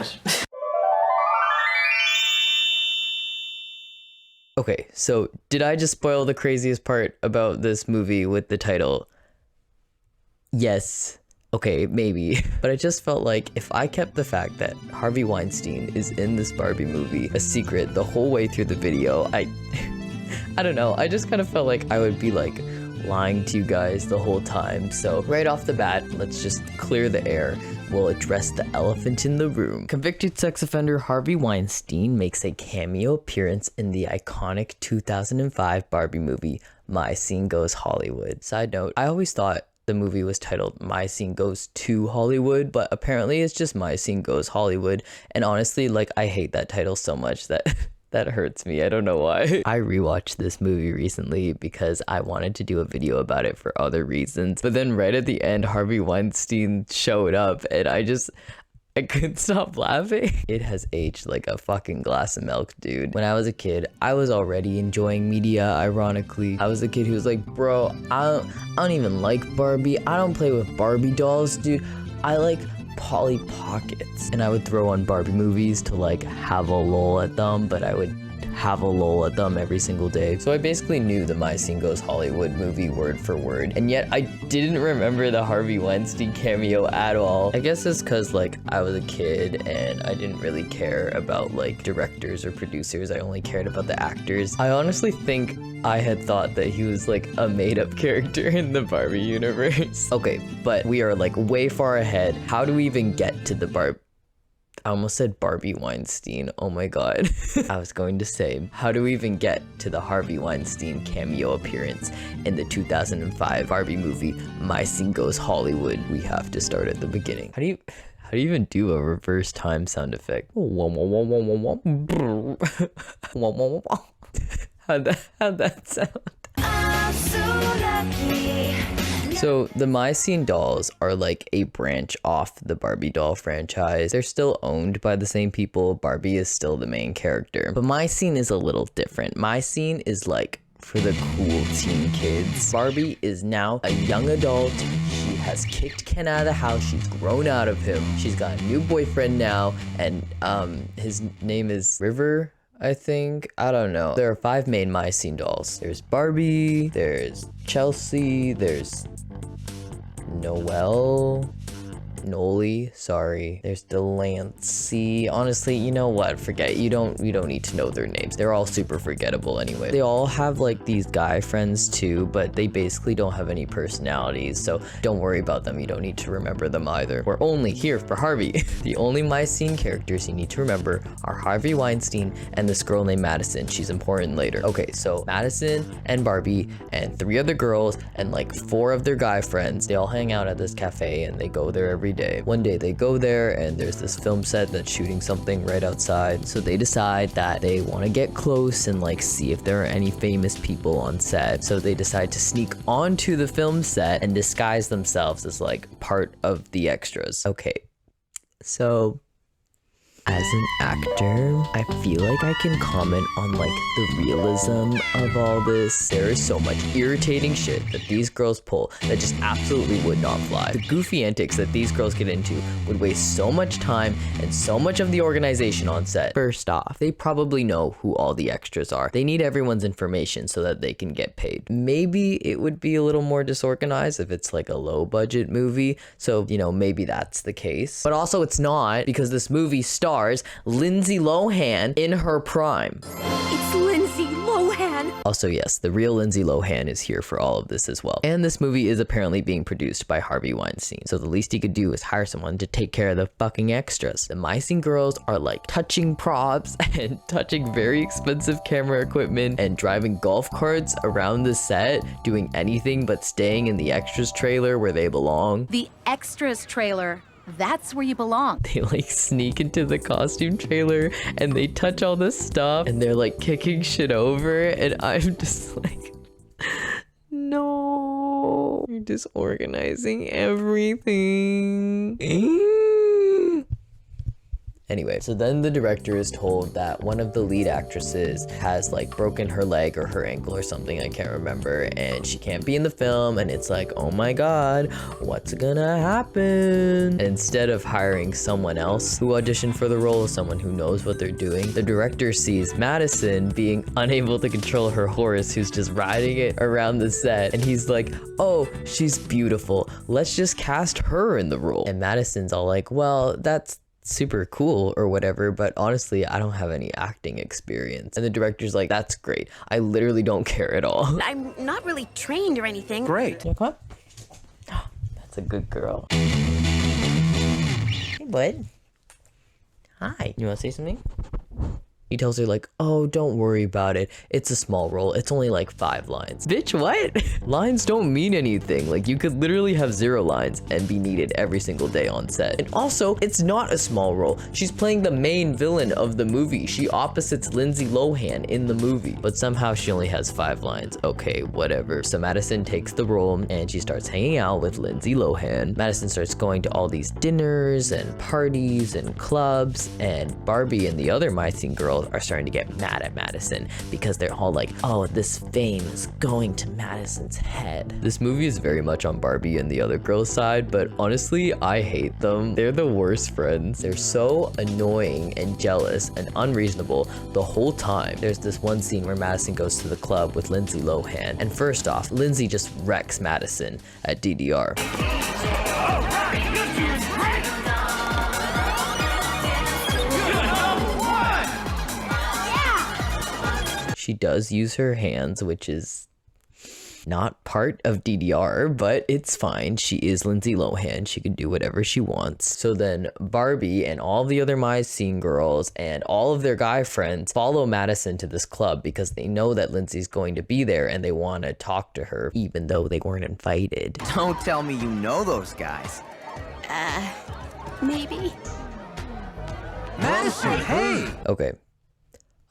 gosh. Okay, so did I just spoil the craziest part about this movie with the title? Yes. Okay, maybe. But I just felt like if I kept the fact that Harvey Weinstein is in this Barbie movie a secret the whole way through the video, I don't know, I just kind of felt like I would be like lying to you guys the whole time. So right off the bat, let's just clear the air. We'll address the elephant in the room. Convicted sex offender Harvey Weinstein makes a cameo appearance in the iconic 2005 Barbie movie, My Scene Goes Hollywood. Side note, I always thought the movie was titled My Scene Goes to Hollywood, but apparently it's just My Scene Goes Hollywood. And honestly, like, I hate that title so much that that hurts me. I don't know why. I rewatched this movie recently because I wanted to do a video about it for other reasons. But then right at the end, Harvey Weinstein showed up and I couldn't stop laughing. It has aged like a fucking glass of milk, dude. When I was a kid, I was already enjoying media, ironically. I was the kid who was like, bro, I don't even like Barbie. I don't play with Barbie dolls, dude. I like Polly Pockets. And I would throw on Barbie movies to like have a lol at them, but I would have a lol at them every single day. So I basically knew the My Scene Goes Hollywood movie word for word, and yet I didn't remember the Harvey Weinstein cameo at all. I guess it's because like I was a kid and I didn't really care about like directors or producers. I only cared about the actors. I honestly think I had thought that he was like a made-up character in the Barbie universe. Okay, but we are like way far ahead. How do we even get to the I almost said Barbie Weinstein. Oh my god. I was going to say, how do we even get to the Harvey Weinstein cameo appearance in the 2005 Barbie movie, My Scene Goes Hollywood? We have to start at the beginning. How do you even do a reverse time sound effect? How'd that sound? I'm so lucky. So the My Scene dolls are like a branch off the Barbie doll franchise. They're still owned by the same people. Barbie is still the main character. But My Scene is a little different. My Scene is like for the cool teen kids. Barbie is now a young adult. She has kicked Ken out of the house. She's grown out of him. She's got a new boyfriend now, and his name is River, I think. I don't know. There are 5 main My Scene dolls. There's Barbie, there's Chelsea, there's Noli, sorry. There's Delancey. Honestly, you know what? Forget. You don't need to know their names. They're all super forgettable anyway. They all have like these guy friends too, but they basically don't have any personalities, so don't worry about them. You don't need to remember them either. We're only here for Harvey. The only My Scene characters you need to remember are Harvey Weinstein and this girl named Madison. She's important later. Okay, so Madison and Barbie and 3 other girls and like 4 of their guy friends, they all hang out at this cafe and they go there every day. One day they go there and there's this film set that's shooting something right outside. So they decide that they want to get close and like see if there are any famous people on set. So they decide to sneak onto the film set and disguise themselves as like part of the extras. Okay, so as an actor, I feel like I can comment on like the realism of all this. There is so much irritating shit that these girls pull that just absolutely would not fly. The goofy antics that these girls get into would waste so much time and so much of the organization on set. First off, they probably know who all the extras are. They need everyone's information so that they can get paid. Maybe it would be a little more disorganized if it's like a low budget movie. So, you know, maybe that's the case. But also it's not, because this movie stars Lindsay Lohan in her prime. It's Lindsay Lohan. Also, yes, the real Lindsay Lohan is here for all of this as well. And this movie is apparently being produced by Harvey Weinstein. So the least he could do is hire someone to take care of the fucking extras. The My Scene girls are like touching props and touching very expensive camera equipment and driving golf carts around the set, doing anything but staying in the extras trailer where they belong. The extras trailer. That's where you belong. They like sneak into the costume trailer and they touch all this stuff and they're like kicking shit over, and I'm just like, no, you're disorganizing everything. Anyway, so then the director is told that one of the lead actresses has like broken her leg or her ankle or something, I can't remember, and she can't be in the film, and it's like, oh my god, what's gonna happen? And instead of hiring someone else who auditioned for the role, someone who knows what they're doing, the director sees Madison being unable to control her horse who's just riding it around the set, and he's like, oh, she's beautiful, let's just cast her in the role. And Madison's all like, well, that's super cool or whatever, but honestly, I don't have any acting experience. And the director's like, that's great. I literally don't care at all. I'm not really trained or anything. Great. You come on. That's a good girl. Hey, bud. Hi. You want to say something? He tells her like, oh, don't worry about it. It's a small role. It's only like 5 lines. Bitch, what? Lines don't mean anything. Like, you could literally have 0 lines and be needed every single day on set. And also, it's not a small role. She's playing the main villain of the movie. She opposites Lindsay Lohan in the movie, but somehow she only has 5 lines. Okay, whatever. So Madison takes the role and she starts hanging out with Lindsay Lohan. Madison starts going to all these dinners and parties and clubs, and Barbie and the other My Scene girls are starting to get mad at Madison because they're all like, oh, this fame is going to Madison's head. This movie is very much on Barbie and the other girls' side, but honestly, I hate them. They're the worst friends. They're so annoying and jealous and unreasonable the whole time. There's this one scene where Madison goes to the club with Lindsay Lohan, and first off, Lindsay just wrecks Madison at DDR. She does use her hands, which is not part of DDR, but it's fine. She is Lindsay Lohan. She can do whatever she wants. So then Barbie and all the other My Scene girls and all of their guy friends follow Madison to this club because they know that Lindsay's going to be there and they want to talk to her, even though they weren't invited. Don't tell me you know those guys. Maybe. Madison, hey! Okay.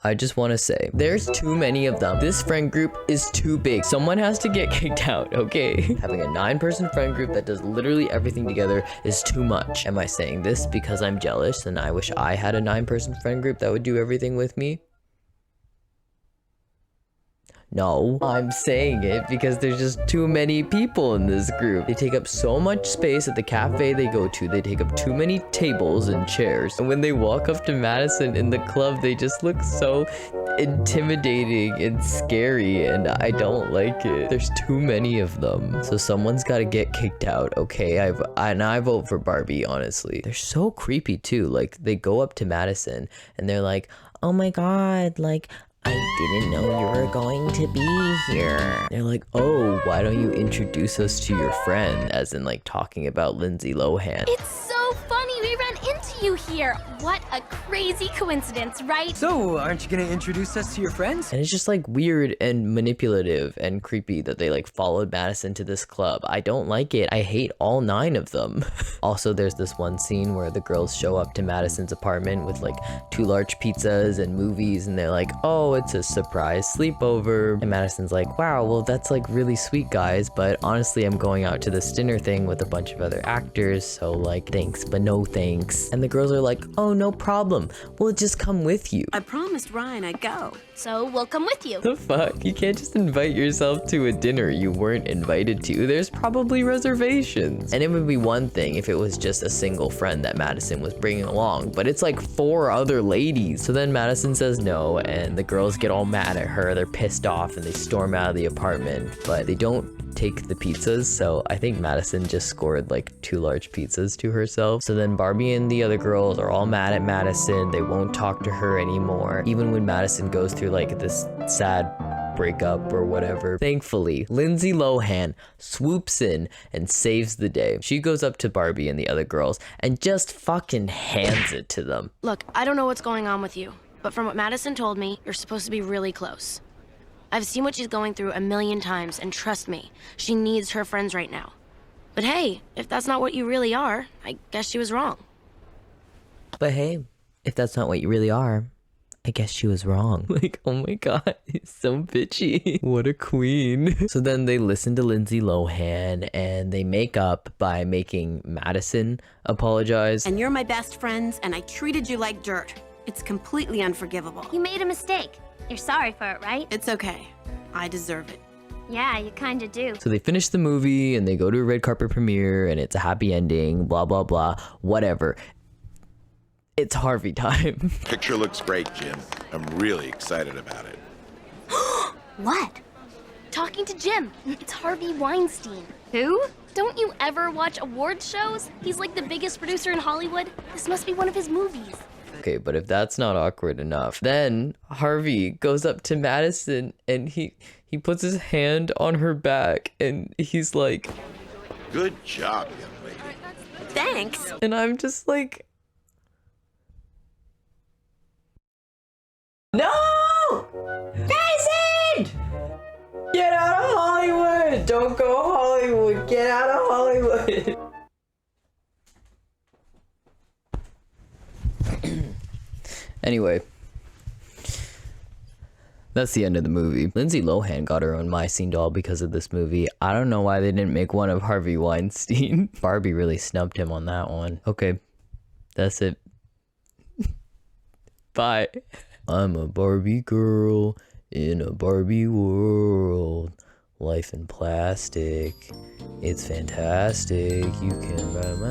I just want to say, there's too many of them. This friend group is too big. Someone has to get kicked out, okay? Having a 9-person friend group that does literally everything together is too much. Am I saying this because I'm jealous and I wish I had a 9-person friend group that would do everything with me? No, I'm saying it because there's just too many people in this group. They take up so much space at the cafe they go to. They take up too many tables and chairs. And when they walk up to Madison in the club, they just look so intimidating and scary, and I don't like it. There's too many of them. So someone's got to get kicked out, okay? I vote for Barbie, honestly. They're so creepy too. Like, they go up to Madison and they're like, oh my god, like, I didn't know you were going to be here. They're like, oh, why don't you introduce us to your friend? As in, like, talking about Lindsay Lohan. It's so funny we ran into you here. What a crazy coincidence, right? So, aren't you gonna introduce us to your friends? And it's just like weird and manipulative and creepy that they like followed Madison to this club. I don't like it. I hate all 9 of them. Also, there's this one scene where the girls show up to Madison's apartment with like 2 large pizzas and movies, and they're like, oh, it's a surprise sleepover. And Madison's like, wow, well, that's like really sweet, guys, but honestly, I'm going out to this dinner thing with a bunch of other actors, so like, thanks, but no thanks. And the girls are like, oh, no problem. We'll just come with you. I promised Ryan I'd go. So we'll come with you. The fuck? You can't just invite yourself to a dinner you weren't invited to. There's probably reservations. And it would be one thing if it was just a single friend that Madison was bringing along, but it's like 4 other ladies. So then Madison says no, and the girls get all mad at her. They're pissed off and they storm out of the apartment, but they don't take the pizzas, so I think Madison just scored like 2 large pizzas to herself. So then Barbie and the other girls are all mad at Madison. They won't talk to her anymore, even when Madison goes through like this sad breakup or whatever. Thankfully, Lindsay Lohan swoops in and saves the day. She goes up to Barbie and the other girls and just fucking hands it to them. Look, I don't know what's going on with you, but from what Madison told me, you're supposed to be really close. I've seen what she's going through a million times, and trust me, she needs her friends right now. But hey, if that's not what you really are, I guess she was wrong. But hey, if that's not what you really are, I guess she was wrong. Like, oh my god, he's so bitchy. What a queen. So then they listen to Lindsay Lohan and they make up by making Madison apologize. And you're my best friends, and I treated you like dirt. It's completely unforgivable. You made a mistake. You're sorry for it, right? It's okay. I deserve it. Yeah, you kinda do. So they finish the movie and they go to a red carpet premiere and it's a happy ending, blah, blah, blah, whatever. It's Harvey time. Picture looks great, Jim. I'm really excited about it. What? Talking to Jim. It's Harvey Weinstein. Who? Don't you ever watch award shows? He's like the biggest producer in Hollywood. This must be one of his movies. Okay, but if that's not awkward enough, then Harvey goes up to Madison and he puts his hand on her back and he's like, Good job, young lady. Thanks. and I'm just like, no! Madison! Get out of Hollywood! Don't go Hollywood! Get out of Hollywood! Anyway, that's the end of the movie. Lindsay Lohan got her own My Scene doll because of this movie. I don't know why they didn't make one of Harvey Weinstein. Barbie really snubbed him on that one. Okay, that's it. Bye. I'm a Barbie girl in a Barbie world. Life in plastic. It's fantastic. You can ride my